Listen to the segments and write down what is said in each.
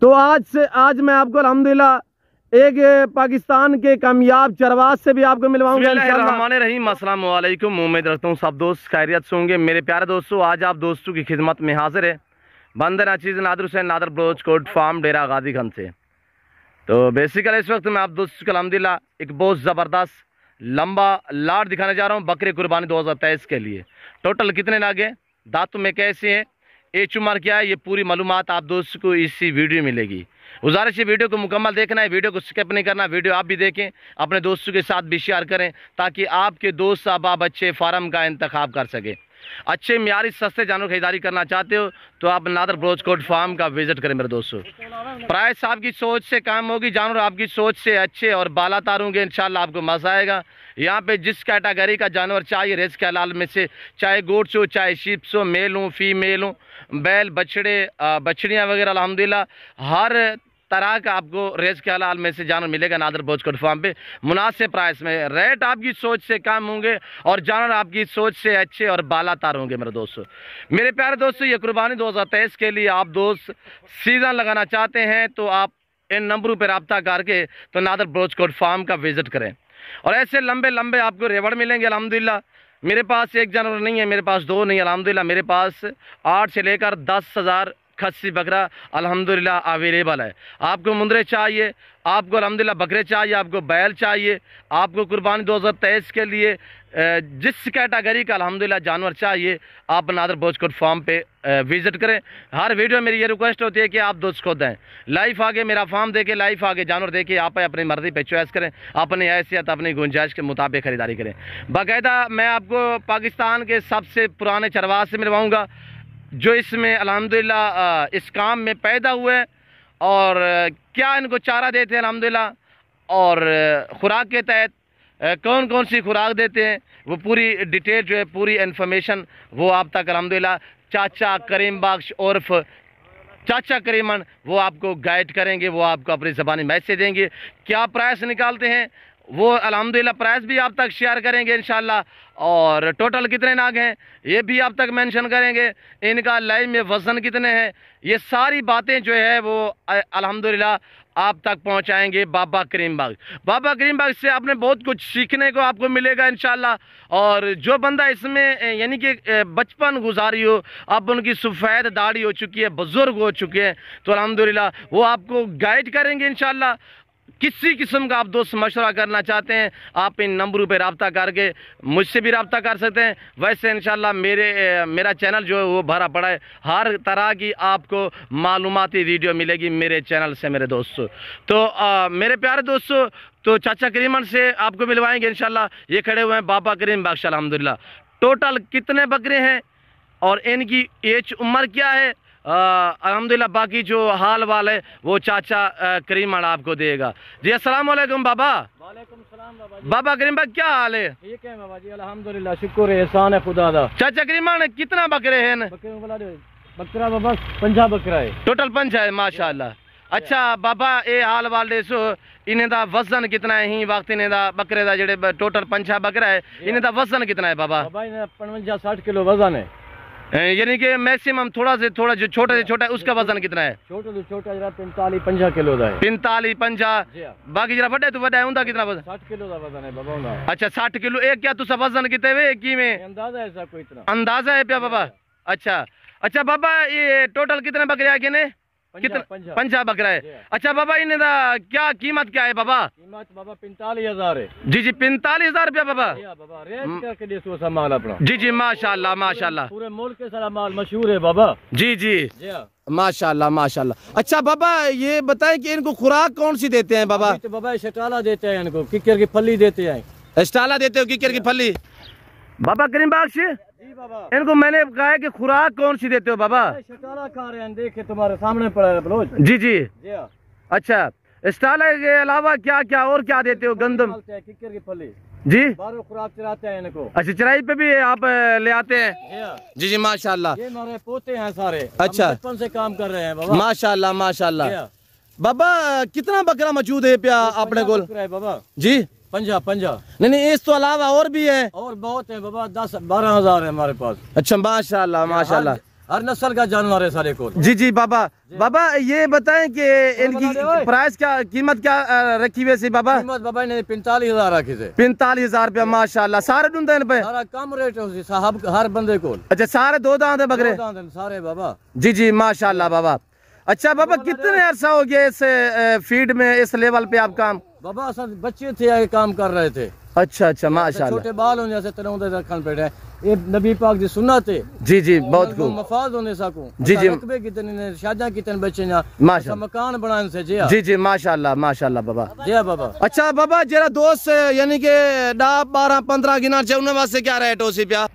तो आज मैं आपको अल्हम्दुलिल्लाह एक पाकिस्तान के कामयाब चरवास से भी आपको मिलवाऊंगा बिस्मिल्लाहिर्रहमानिर्रहीम। अस्सलाम वालेकुम। उम्मीद रखता हूँ सब दोस्त खैरियत से होंगे। मेरे प्यारे दोस्तों, आज आप दोस्तों की खिदमत में हाजिर है बंदर नाचीज नादर हुसैन नादर ब्रोच कोट फार्म डेरा गाजीगंज से। तो बेसिकली इस वक्त मैं आप दोस्तों को अल्हम्दुलिल्लाह एक बहुत ज़बरदस्त लंबा लाट दिखाने जा रहा हूँ बकरे कुर्बानी 2023 के लिए। टोटल कितने नागे, दांतों में कैसे हैं, एच उम्र क्या है, ये पूरी मालूमात आप दोस्तों को इसी वीडियो में मिलेगी। गुजारिश है वीडियो को मुकम्मल देखना है, वीडियो को स्किप नहीं करना। वीडियो आप भी देखें, अपने दोस्तों के साथ भी शेयर करें ताकि आपके दोस्त अहबाब अच्छे फार्म का इंतखाब कर सके। अच्छे म्यारी सस्ते जानवर खरीदारी करना चाहते हो तो आप नादर ब्रोच कोट फार्म का विजिट करें मेरे दोस्तों। प्राइस आपकी सोच से काम होगी, जानवर आपकी सोच से अच्छे और बालातार होंगे, इंशाल्लाह आपको मजा आएगा। यहाँ पे जिस कैटेगरी का जानवर चाहिए रेस के हलाल में से, चाहे गोट्स हो चाहे शीप्स हो, मेल हो फीमेल हो, बैल बछड़े बछड़ियाँ वगैरह, अल्हम्दुलिल्लाह हर तरह का आपको रेस के हलाल में से जानवर मिलेगा नादर ब्रोच कोट फार्म पे मुनासिब प्राइस में। रेट आपकी सोच से कम होंगे और जानवर आपकी सोच से अच्छे और बालातार होंगे मेरे दोस्तों। मेरे प्यारे दोस्तों, ये कुर्बानी 2023 के लिए आप दोस्त सीजन लगाना चाहते हैं तो आप इन नंबरों पर रब्ता करके तो नादर ब्रोच कोट फार्म का विजिट करें। और ऐसे लंबे लंबे आपको रेवड़ मिलेंगे अल्हम्दुलिल्लाह। मेरे पास एक जानवर नहीं है, मेरे पास दो नहीं, अल्हम्दुलिल्लाह मेरे पास 8 से लेकर 10,000 खस्सी बकरा अल्हम्दुलिल्लाह अवेलेबल है। आपको मुंदरे चाहिए, आपको अल्हम्दुलिल्लाह बकरे चाहिए, आपको बैल चाहिए, आपको कुर्बानी 2023 के लिए जिस कैटेगरी का अल्हम्दुलिल्लाह जानवर चाहिए आप नादर ब्रोच कोट फार्म पे विजिट करें। हर वीडियो मेरी ये रिक्वेस्ट होती है कि आप दोस्त खुद दें, लाइफ आगे मेरा फार्म देखे, लाइफ आगे जानवर देखे, आप अपनी मर्जी पे चॉइस करें, अपनी हैसियत अपनी गुंजाइश के मुताबिक खरीदारी करें। बाकायदा मैं आपको पाकिस्तान के सबसे पुराने चरवाहा से मिलवाऊँगा जो इसमें अल्हम्दुलिल्लाह इस काम में पैदा हुए और क्या इनको चारा देते हैं अल्हम्दुलिल्लाह, और खुराक के तहत कौन कौन सी खुराक देते हैं वो पूरी डिटेल जो है, पूरी इन्फॉर्मेशन वो आप तक अल्हम्दुलिल्लाह चाचा करीम बख्श उर्फ चाचा करीमन वो आपको गाइड करेंगे, वो आपको अपनी ज़बानी मैसेज देंगे। क्या प्राइस निकालते हैं वो अल्हम्दुलिल्लाह प्राइस भी आप तक शेयर करेंगे इंशाल्लाह, और टोटल कितने नाग हैं ये भी आप तक मेंशन करेंगे, इनका लाइव में वज़न कितने हैं, ये सारी बातें जो है वो अल्हम्दुलिल्लाह आप तक पहुंचाएंगे बाबा करीम बख्श। बाबा करीम बख्श से आपने बहुत कुछ सीखने को आपको मिलेगा इंशाल्लाह। और जो बंदा इसमें यानी कि बचपन गुजारी हो, अब उनकी सफ़ेद दाढ़ी हो चुकी है, बुज़ुर्ग हो चुके हैं, तो अल्हम्दुलिल्लाह वो आपको गाइड करेंगे इंशाल्लाह। किसी किस्म का आप दोस्त मशवरा करना चाहते हैं आप इन नंबरों पे रब्ता करके मुझसे भी रब्ता कर सकते हैं। वैसे इंशाल्लाह मेरा चैनल जो है वो भरा पड़ा है, हर तरह की आपको मालूमाती वीडियो मिलेगी मेरे चैनल से मेरे दोस्तों। तो मेरे प्यारे दोस्तों, तो चाचा करीमन से आपको मिलवाएंगे इंशाल्लाह। ये खड़े हुए हैं बाबा करीम बख्श अल्हम्दुलिल्लाह। टोटल कितने बकरे हैं और इनकी एज उम्र क्या है अल्हम्दुलिल्लाह बाकी जो हाल वाल है वो चाचा करीमन आपको देगा। जी अस्सलाम वालेकुम बाबा। वालेकुम सलाम बाबा जी। बाबा करीम भाई क्या हाल है? ठीक है बाबा जी अल्हम्दुलिल्लाह, शुक्र है, एहसान है खुदा दा। चाचा करीमन कितना बकरे हैं? बकरा बाबा 50 बकरा है, टोटल 50 है माशाल्लाह। अच्छा बाबा ये हाल वाल दसो इन्हें दा वजन कितना है ही वक्त इन्हें दा बकरे दा जेडे टोटल 50 बकरा है इन्हें दा वजन कितना है बाबा? बाबा इन्हें 55-60 किलो वजन है, यानी कि मैक्सिमम थोड़ा से थोड़ा जो छोटा से छोटा है उसका वजन कितना है? छोटा से छोटा जरा 45-50 किलो दा है। 45-50 बाकी जरा बड़े तो बड़ा है उनका कितना वजन? 60 किलो दा वजन है बाबा उनका। अच्छा 60 किलो एक क्या तुसा वजन कितने वे की में अंदाजा है ऐसा कोई इतना अंदाजा है क्या बाबा? अच्छा बाबा ये टोटल कितने बकरे आगे ने? कितना? 50 बकरा है। अच्छा बाबा इन्हें दा क्या कीमत क्या है बाबा? कीमत बाबा 45,000 है। जी 45,000 रुपया बाबा। बाबा रेट के लिए सोचा माल अपना। जी माशाल्लाह माशाल्लाह, पूरे मुल्क के सारा माल मशहूर है बाबा। जी माशाल्लाह माशाल्लाह। अच्छा बाबा ये बताएं कि इनको खुराक कौन सी देते हैं बाबा? तो बाबा शटाला देते हैं इनको, किकर की फली देते हैं। स्टाला देते हो किकर की फली? बाबा करीम बख्श जी बाबा इनको मैंने कहा है कि खुराक कौन सी देते हो बाबा? शटाला खा रहे हैं, देखे तुम्हारे सामने पड़ा है बलोच। जी अच्छा स्टाला के अलावा क्या क्या और क्या देते हो? गंदम, किकर की फली जी बारह खुराक चराते हैं इनको। अच्छा चराई पे भी आप ले आते हैं? जी माशाल्लाह। ये हमारे पोते हैं सारे, अच्छा बचपन से काम कर रहे हैं बाबा। माशाल्लाह माशाल्लाह। बाबा कितना बकरा मौजूद है प्या अपने को? बाबा जी 50 नहीं इस तो अलावा और भी है? और बहुत है बाबा, 10-12 हजार है हमारे पास। अच्छा माशाल्लाह माशाल्लाह। हर नस्ल का जानवर है सारे को। जी जी बाबा। बाबा ये बताएं कि इनकी प्राइस क्या, कीमत क्या रखी हुई बाबा? कीमत बाबा ने 45,000 रखी थे। 45,000 रुपया माशाल्लाह। सारे ढूंढते हैं पे? सारा कम रेट है साहब हर बंदे को। अच्छा सारे 2 दांत है बकरे? 2 दांत हैं सारे बाबा। जी जी माशाल्लाह बाबा। अच्छा बाबा कितने अरसा हो गया इस फीड में, इस लेवल पे आप काम? बाबा असल बच्चे थे आगे काम कर रहे थे। अच्छा अच्छा माशाल्लाह। छोटे बाल होने से तरह रखन पे ये नबी पाक दी सुन्नत है। जी जी बहुत खूब। मफाज होने सकूं। जी जी। रकबे कितने शादियां कितने बच्चे ना माशाल्लाह। मकान बनाने से जी जी जी माशाल्लाह माशाल्लाह बाबा। जी बाबा। अच्छा बाबा जरा दोस्त यानी कि 10 12 15 गिना चाहिए उन्हें वास्ते क्या रेट हो सी प्या?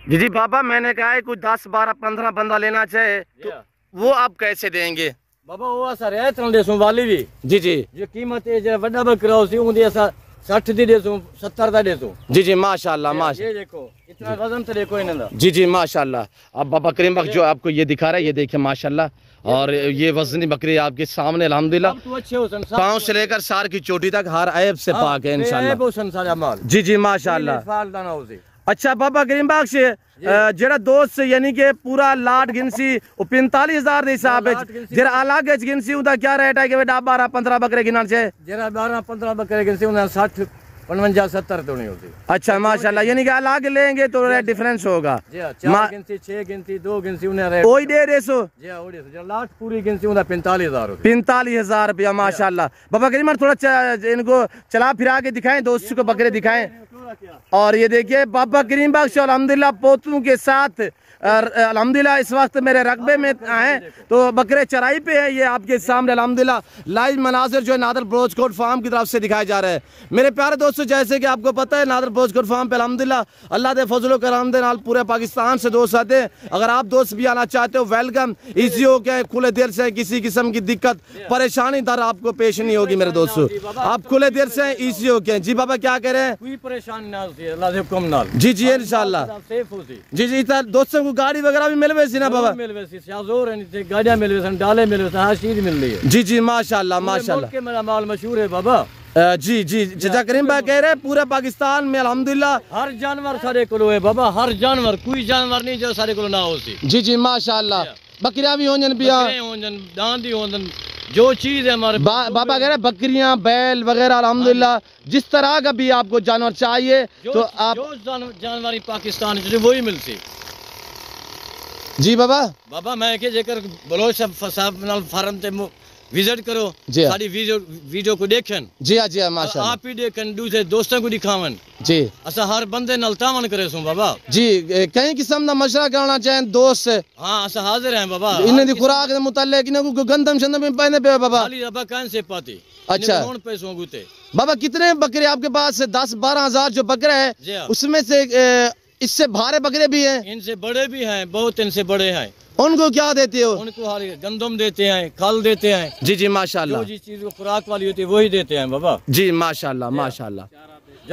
जी जी बाबा मैंने कहा है कुछ 10 12 15 बंदा लेना चाहे तो वो आप कैसे देंगे? बाबा वो असर है तरह देसों वाली भी। जी जी। जो कीमत है जरा बड़ा बकरा होसी उन ऐसा 60 दी देसों 70 दा देसों। जी जी माशाल्लाह माशाल्लाह। ये देखो इतना वजन तो देखो इनका। जी जी माशाल्लाह। अब बाबा करीम बख्श जो आपको ये दिखा रहा है ये देखिए माशाल्लाह। और ये वजनी बकरी आपके सामने अल्हम्दुलिल्लाह पाँव से लेकर सार की चोटी तक हर ऐब से पाक है इंशाल्लाह। जी जी माशाल्लाह। अच्छा बाबा करीम बख्श जरा दोस्त यानी कि पूरा लाट गिनसी 45,000 के हिसाब जरा अलग गिनसी उदा क्या रेट है कि 10 12 15 बकरे गिनना चाहिए? जरा 12 15 बकरे गिनसी उन्हें 60 55 70 तो नहीं होती। अच्छा माशाल्लाह यानी कि अलग लेंगे तो रेट डिफरेंस होगा। 4 गिनसी 6 गिनसी 2 गिनसी उन्हें रेट वही दे देसो। जी वही देसो लाट पूरी गिनसी उन्हें 45,000 होती। 45,000 रुपया माशाल्लाह। बाबा करीम थोड़ा इनको चला फिरा के दिखाएं, दोस्त को बकरे दिखाएं। और ये देखिए बाबा करीम बख्श अल्हम्दुलिल्लाह पोतों के साथ अल्हम्दुलिल्लाह इस वक्त मेरे रकबे में आए तो बकरे चराई पे है। ये आपके सामने अल्हम्दुलिल्लाह लाइव मनाजिर जो है नादर बलोचकोट फार्म की तरफ से दिखाए जा रहे हैं। मेरे प्यारे दोस्तों जैसे कि आपको पता है नादर बलोचकोट फार्म पे अल्हम्दुलिल्लाह अल्लाह के फजल करम दे नाल पूरे पाकिस्तान से दोस्त आते हैं। अगर आप दोस्त भी आना चाहते हो वेलकम, इजी हो के खुले दिल से, किसी किस्म की दिक्कत परेशानी दर आपको पेश नहीं होगी मेरे दोस्तों। आप खुले दिल से इजी हो के। जी बाबा क्या कह रहे हैं? कोई परेशानी ना होती अल्लाह के हुक्म नाल। जी जी इंशाल्लाह सेफ होती। जी जी दोस्तों को गाड़ी वगैरह भी मिल वैसी ना बाबा? मिल वैसी शाजोर है गाड़ियां मिल वैसी डाले मिल वैसी हर चीज मिल रही है। जी जी माशाल्लाह माशाल्लाह। के मेरा माल मशहूर है बाबा। जी जी चाचा करीम भाई कह रहे हैं पूरे पाकिस्तान में अल्हम्दुलिल्लाह हर जानवर सारे को है बाबा। हर जानवर कोई जानवर नहीं जो सारे को ना हो सी। जी जी माशाल्लाह। बकरियां भी होंजन पिया दांदी होंजन जो चीज है हमारे बाबा कह रहे बकरियां बैल वगैरह अल्हम्दुलिल्लाह जिस तरह का भी आपको जानवर चाहिए तो आप जो जानवर पाकिस्तान वही मिलती। जी बाबा। बाबा मैं के जेकर बलोच साहब फार्म ते विजिट करो जी सारी वीडियो को देखन। जी हाँ जी हाँ माशाल्लाह। आप ही देखन दूसरे दोस्तों को दिखावन। जी असा हर बंदे नलतावन करे सो बाबा। जी कई किस्म का मशवरा करना चाहें दोस्त से? हाँ असा हाजिर हैं बाबा। इन्हें दी खुराक के मुतालिक इन्हें को गंदम शंदम में पहने पे बाबा? खाली बाबा कान से पाती। अच्छा कौन पैसों गुते बाबा कितने बकरे आपके पास? 10 12 हजार जो बकरे है उसमें से इससे भारे बकरे भी हैं? इनसे बड़े भी हैं बहुत, इनसे बड़े हैं। उनको क्या देते हो? उनको हर गंदम देते हैं, खल देते हैं। जी जी माशाल्लाह। जो चीज को खुराक वाली होती है वही देते हैं बाबा। जी माशाल्लाह माशाल्लाह।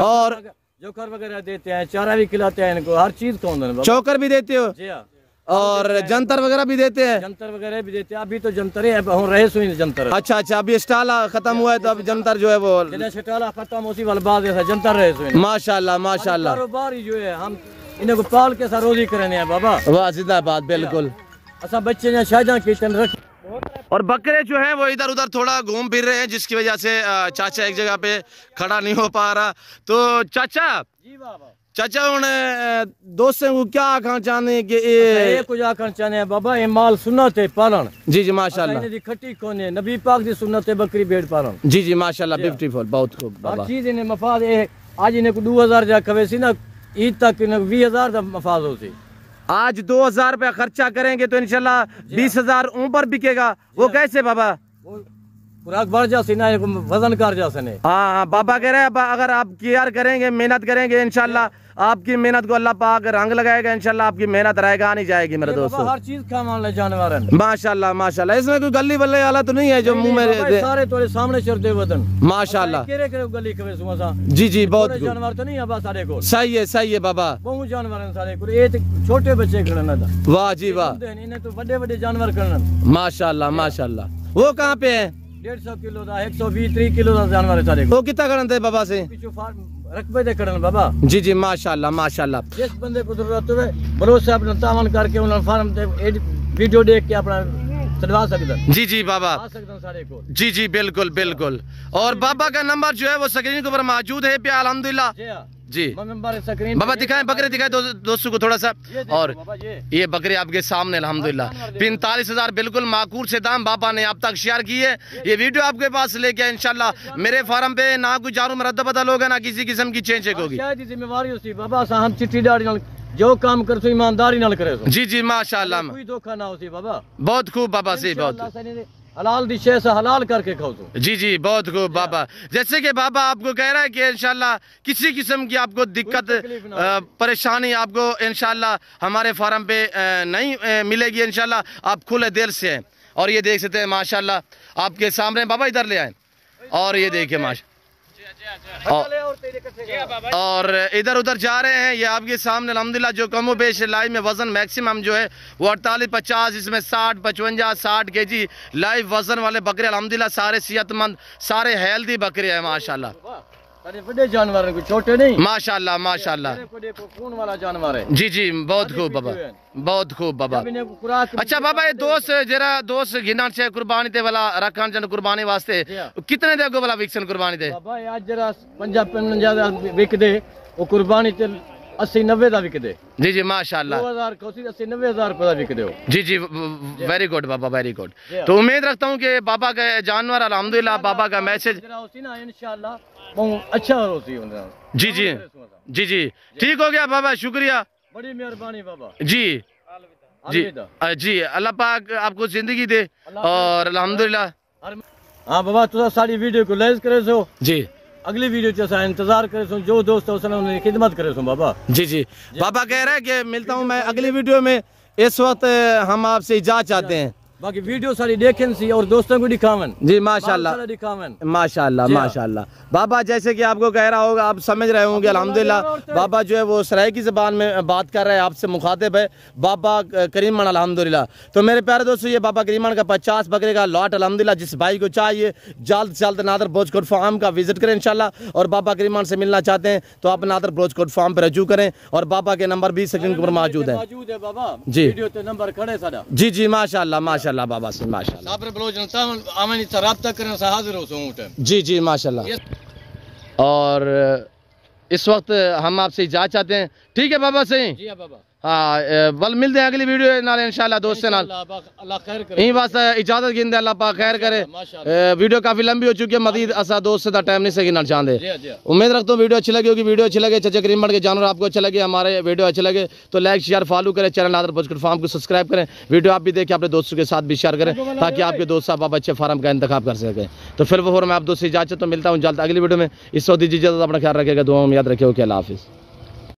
और जोकर वगैरह देते हैं, चारा भी खिलाते हैं इनको, हर चीज को। चौकर भी देते हो? जी हाँ। और जंतर वगैरह भी देते हैं? जंतर वगैरह भी देते हैं। अभी तो जंतर है रहे सो जंतर। अच्छा अच्छा अभी स्टाल खत्म हुआ है तो अभी जंतर जो है वो स्टाल खत्म उसी वाले बाद जंतर रहे सो। माशाल्लाह माशाल्लाह। कारोबार जो है हम इन्हें को पाल के साथ रोजी करने हैं बाबा। वाह जिंदाबाद बिल्कुल। अच्छा बच्चे ने शाहजहां कीर्तन रख। और बकरे जो है वो इधर उधर थोड़ा घूम फिर रहे हैं जिसकी वजह से चाचा एक जगह पे खड़ा नहीं हो पा रहा। तो चाचा जी बाबा चाचा उन्हें दोस्तों को क्या आखना चाहते हैं कि ये कुछ आखना चाहते हैं बाबा ये माल सुन्नत है पालन। जी जी माशाल्लाह। खट्टी कौन है नबी पाक दी सुन्नत है बकरी भेड़ पालन। जी जी माशाल्लाह ब्यूटीफुल बहुत खूब बाबा। हर चीज इन्हें मफाद है। आज इन्हें को 2000 जा कवे सी ना ईद तक इन्हें 20,000 का मफाद होती। आज 2,000 रुपया खर्चा करेंगे तो इंशाल्लाह 20,000 ऊपर बिकेगा। वो कैसे बाबा? खुराक बढ़ जाती ना वजन कर जाते। हाँ हाँ बाबा कह रहे हैं अगर आप केयर करेंगे मेहनत करेंगे इंशाल्लाह आपकी मेहनत को अल्लाह पाक रंग लगाएगा। इंशाल्लाह आपकी मेहनत रहेगा नहीं जाएगी मेरे दोस्तों। हर चीज का मान जानवर माशाल्लाह माशाल्लाह। इसमें कोई गली बल्ले वाला तो नहीं है जो मुंह में सारे तोड़े सामने चढ़ते वतन माशाल्लाह। गली जी जी बहुत जानवर तो नहीं है सारे को। सही है बाबा। बहुत जानवर सारे को ये छोटे बच्चे खड़ना था। वाह जी वाह। इन्हें तो बड़े बड़े जानवर करना माशाल्लाह माशाल्लाह। वो कहाँ पे है? 150 किलो का 120 3 किलो का जानवर है सारे को। वो कितना करते बाबा से? रकबे दे करन बाबा। जी जी माशाल्लाह माशाल्लाह। जिस बंदे को जरूरत हो भरोसा अपना तावन करके उन्होंने फार्म वीडियो देख के अपना चलवा सकता। जी जी बाबा आ सकता सारे को। जी जी बिल्कुल बिल्कुल। और बाबा का नंबर जो है वो स्क्रीन के ऊपर मौजूद है पे अल्हम्दुलिल्लाह। जी नंबर स्क्रीन बाबा दिखाएं, बकरे दिखाएं दोस्तों को थोड़ा सा। और ये बकरे आपके सामने अल्हम्दुलिल्लाह 45,000 बिल्कुल माकूल से दाम बाबा ने आप तक शेयर किए। ये वीडियो आपके पास लेके इंशाल्लाह मेरे फार्म पे ना कोई जारू में रद्द बदल होगा ना किसी किस्म की चेंज होगी। जिम्मेवारी होती बाबा हम चिट्ठी दाड़ी जो काम कर ईमानदारी नाल करे। जी जी माशाल्लाह कोई धोखा ना होती बाबा। बहुत खूब बाबा से बहुत हलाल दिशे से हलाल करके खाओ तो। जी जी बहुत खूब बाबा। जैसे कि बाबा आपको कह रहा है कि इंशाल्लाह किसी किस्म की आपको दिक्कत परेशानी आपको इंशाल्लाह हमारे फार्म पे नहीं मिलेगी। इंशाल्लाह आप खुले दिल से हैं। और ये देख सकते हैं माशाल्लाह आपके सामने बाबा इधर ले आए और ये देखिए माशा और इधर उधर जा रहे हैं। ये आपके सामने अल्हम्दुलिल्लाह जो कमो बेश लाइव में वजन मैक्सिमम जो है वो 48-50 इसमें 60-55-60 केजी लाइव वजन वाले बकरे अल्हम्दुलिल्लाह सारे सेहतमंद सारे हेल्दी बकरे हैं माशाल्लाह। बड़े जानवर हैं, छोटे नहीं। माशाल्लाह माशाल्लाह खून वाला जानवर है। जी जी बहुत खूब बाबा बहुत खूब बाबा। अच्छा बाबा ये दोस्त जरा दोस्त गिनन से कुर्बानी ते वाला रखन जन कुर्बानी वास्ते कितने दे वाला विक्सन कुर्बानी दे बाबा आज जरा 50-55 विक दे वो कुर्बानी ते 80-90 दा विक दे। जी जी माशाल्लाह 2000 कोसी 80-90 रुपए दा विक दे। जी जी वेरी गुड बाबा वेरी गुड। तो उम्मीद रखता हूँ कि बाबा का जानवर अल्हम्दुलिल्लाह बाबा का मैसेज इंशाल्लाह बहुत अच्छा होती है। जी जी जी जी ठीक हो गया बाबा शुक्रिया बड़ी मेहरबानी बाबा। जी जी जी अल्लाह पाक आपको जिंदगी दे और अल्हम्दुलिल्लाह। हाँ बाबा तुम सारी वीडियो को लाइक करे सो। जी अगली वीडियो च इंतजार करे सो जो दोस्त उन्होंने खिदमत करे सो बाबा। जी जी बाबा कह रहे हैं कि मिलता हूँ मैं अगली वीडियो में। इस वक्त हम आपसे इजाज़त चाहते हैं। बाकी वीडियो सारी देखें सी और दोस्तों को दिखावन। जी माशाल्लाह माशाल्लाह माशाल्लाह। बाबा जैसे कि आपको कह रहा होगा आप समझ रहे होंगे अल्हम्दुलिल्लाह बाबा जो है वो सराइकी ज़बान में बात कर रहे हैं आपसे मुखातिब है बाबा करीमन अल्हम्दुलिल्लाह। तो मेरे प्यारे दोस्तों ये बाबा करीमन का 50 बकरे का लॉट अल्हम्दुलिल्लाह जिस भाई को चाहिए जल्द से जल्द नादर ब्रोचकोट फार्म का विजिट करें इंशाल्लाह। और बाबा करीमन से मिलना चाहते हैं तो आप नादर ब्रोचकोट फार्म पर रजू करें और बाबा के नंबर भी स्क्रीन पर मौजूद है। जी नंबर खड़े सारा। जी जी माशाल्लाह माशाल्लाह बाबा से माशाल्लाह। जी जी माशाल्लाह। और इस वक्त हम आपसे इजाज़त चाहते हैं। ठीक है बाबा सही। जी बाबा हाँ बल मिलते हैं अगली वीडियो नाल इंशाल्लाह दोस्तों नाल। अल्लाह खैर करे। यही बस इजाजत गिनदे अल्लाह पाक खैर करे। वीडियो काफी लंबी हो चुकी है मजीद असा दोस्त से टाइम नहीं से गिनना चाहते। उम्मीद रखता हूँ वीडियो अच्छी लगी होगी। वीडियो अच्छी लगे चाचा करीमन के जानवर आपको अच्छा लगे हमारे वीडियो अच्छे लगे तो लाइक शेयर फॉलो करें चैनल नादर ब्रोचकोट फार्म को सब्सक्राइब करें। वीडियो आप भी देखें अपने दोस्तों के साथ भी शेयर करें ताकि आपके दोस्त साहब आप अच्छे फार्म का इंतखाब कर सकें। तो फिर मैं आप दोस्त से इजाजत तो मिलता हूँ जल्द अगली वीडियो में। इस वक्त इजाजत अपना ख्याल रखेगा दुआ में याद रखे। ओके अल्लाह हाफिज़।